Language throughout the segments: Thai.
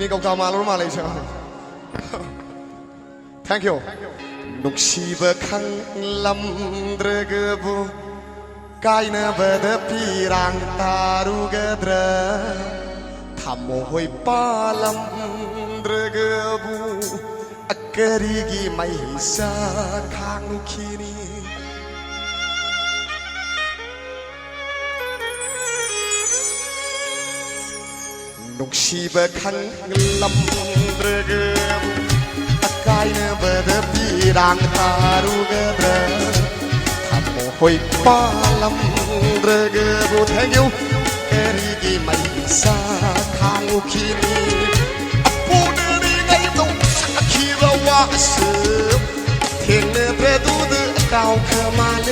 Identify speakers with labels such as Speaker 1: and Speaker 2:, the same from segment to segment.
Speaker 1: นี่เก่าๆมาแล้วมาเลยใช่ไหม thank you นุกชีบะขังลำเดรกบุกายเนบเดปีรังตารุกเดรทำโมหอยปาลำเดรกบุอักกรีกีไม่สาขังนุขีนีนุกชีบะขังลำเดรกบุกายเนบเดปีรังตารุกเดรทำโมหอยปาลำเดรกบุ thank you เอริกีไม่สาขังนุขีนีปูเดรีไงต้องสักขีระวาสืบเทียนเนเปรดูดเก่าเขมาเล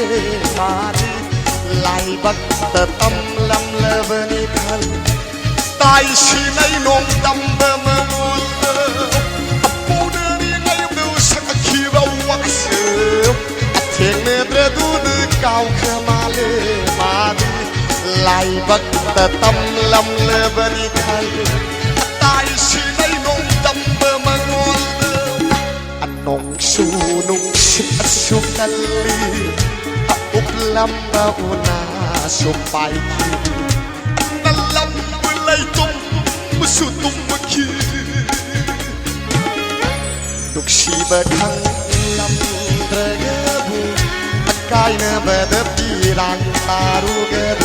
Speaker 1: มาดีไล่บักเตตำลำเลวนิคันตายชีในนงดำเบมมุลปูเดรีไงดูสักขีระวาสืบเทียนเนเปรดูดเก่าเขมาเลมาดีไล่บักเตตำลำเลวนิคันตายชีในนงดำเบมมุลนงสูนงชิดสุกัลลีอุปลำบาอุนาสุไปคีนัลลำบุไลตุมมุสุตุมคีนุกชีบะขังลำเดรกบุกายเนบเดปีรังตารุกเด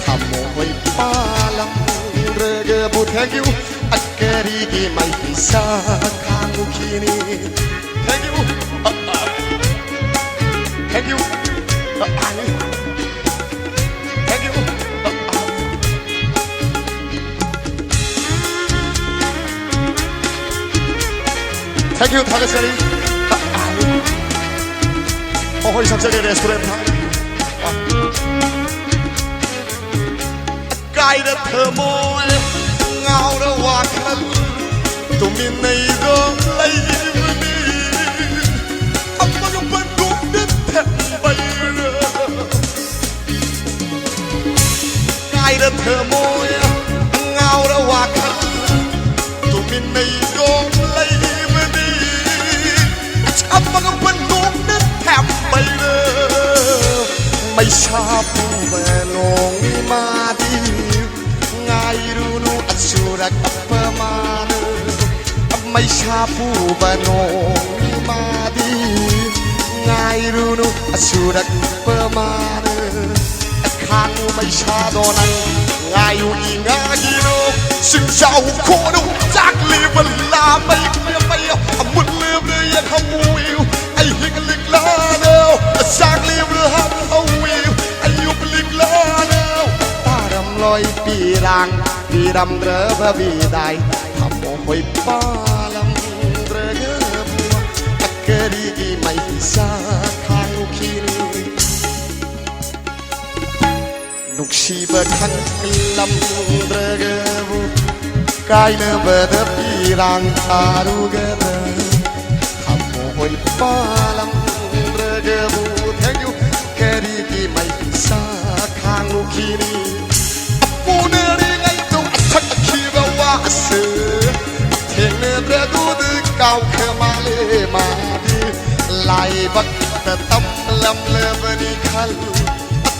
Speaker 1: ทำโมหอยปาลำเดรกบุ thank you อักกรีกีไม่พิสาขังนุขีนี thank you thank you thank you thank you 타겟 자리 어허이 상자리 레스토랑트 가이드 터모에 ngào hoa khăn tụi mình này gom lấy mình âm bao nhiêu bên cũng đến thẹn bay cài đất thơ môi ngào hoa khăn tụi mình này gom lấy mình âm bao nhiêu bên cũng đến thẹn bay mày xa bù về nong ma đi ngay runu surat pemana mai sapu banong madi ngai runu surat pemana khang mai sa donan ngai uni ngagino sing sau khono jak level la mai mai amul level ya khamu ai hik lik la no jak level ha hawi ayup lik la no param loi pirang Piram dreva vidai Hamo hoi palam dreva Akkerigi mai hisa khang kini Nukshiba khang lam dreva Kaina bada pirang taru gada Hamo hoi palam dreva Thank you Akkerigi mai hisa khang kini Puneriเทียงเนื้อเรือดูดึกเก่าเขมาเลมาดีไล่บักแต่ตำลำเลวนิคัน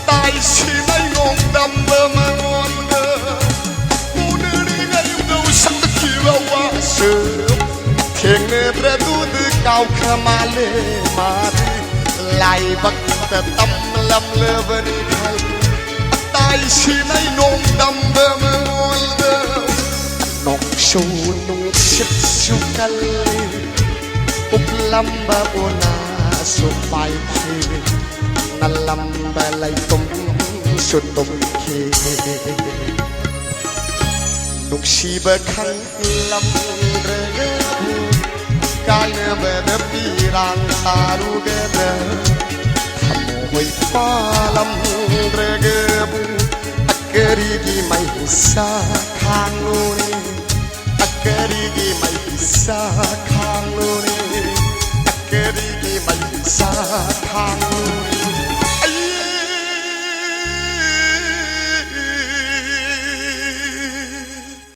Speaker 1: ตายชีในงงดำเบมงอนเกอปูเนื้อดีไงดูสักทีว่าว่าเสือเทียงเนื้อเรือดูดึกเก่าเขมาเลมาดีไล่บักแต่ตำลำเลวนิคันตายชีในงงดำเบมงอนเกอนกชูนงชิดสุกัลลีอุปลำบาอุนาสุไปคีนัลลำบาไลตุมสุตุมคีนุกชีบะขังลำเรือ Kaya beda pirang taru gede Kamu hoi palam regebu Akerigi mai hisa kanguni Akerigi mai hisa kanguni Akerigi mai hisa kanguni